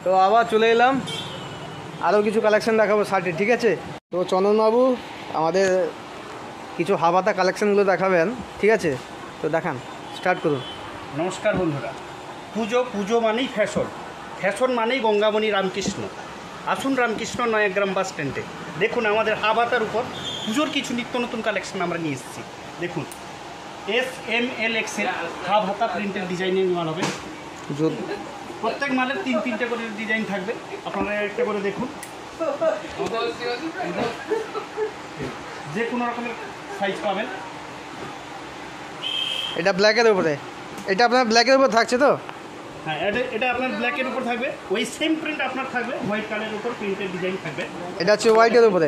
তো আবার চলে এলাম, আরও কিছু কালেকশন দেখাবো শার্টের, ঠিক আছে? তো চন্দনবাবু আমাদের কিছু হাবাতা কালেকশানগুলো দেখাবেন, ঠিক আছে? তো দেখান, স্টার্ট করুন। নমস্কার বন্ধুরা, পুজো মানেই ফ্যাশন, ফ্যাশন মানেই গঙ্গামণি রামকৃষ্ণ। আসুন রামকৃষ্ণ নয়াগ্রাম বাস স্ট্যান্ডে, দেখুন আমাদের হাবাতার উপর পুজোর কিছু নিত্য নতুন কালেকশন আমরা নিয়ে এসেছি। দেখুন SML XL হাফ হাতা প্রিন্টের ডিজাইনে মাল হবে। প্রত্যেক মালের 3-3টে করে ডিজাইন থাকবে, আপনারা একটা করে দেখুন। যে কোনো রকমের সাইজ পাবেন। এটা ব্ল্যাকের উপরে, এটা আপনার ব্ল্যাকের উপর থাকছে তো? হ্যাঁ, এটা আপনার ব্ল্যাকের উপর থাকবে, ওই সেম প্রিন্ট আপনার থাকবে, হোয়াইট কালারের উপর প্রিন্টের ডিজাইন থাকবে। এটা হচ্ছে হোয়াইটের উপরে।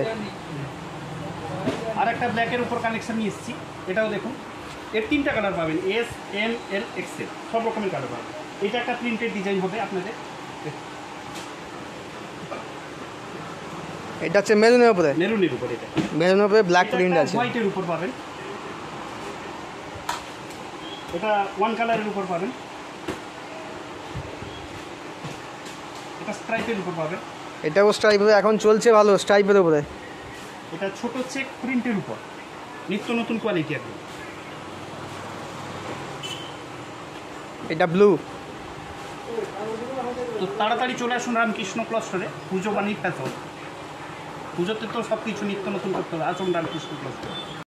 আর একটা ব্ল্যাকের উপর কালেকশন নিয়ে এসেছি, এটাও দেখুন। এর 3টা কালার পাবেন, SML XL, সব রকমের কালার পাবেন। এটা একটা প্রিন্টের ডিজাইন হবে আপনাদের। এটা হচ্ছে মেরুনের উপরে, মেরুনের উপর, এটা মেরুনের উপরে ব্ল্যাক প্রিন্ট আছে। হোয়াইটের উপর পাবেন, এটা ওয়ান কালারের উপর পাবেন, এটা স্ট্রাইপের উপর পাবেন। এটাও স্ট্রাইপের এখন চলছে ভালো, স্ট্রাইপের উপরে। এটা ছোট চেক প্রিন্টের উপর, নিত্য নতুন কোয়ালিটি আছে। এটা ব্লু। তো তাড়াতাড়ি চলে আসুন রামকৃষ্ণ ক্লাস্টারে, পুজো বানিয়ে ফ্যাশন। পুজোতে তো সব কিছু নিত্য নতুন করতে হবে, আসুন রামকৃষ্ণ ক্লাস্টারে।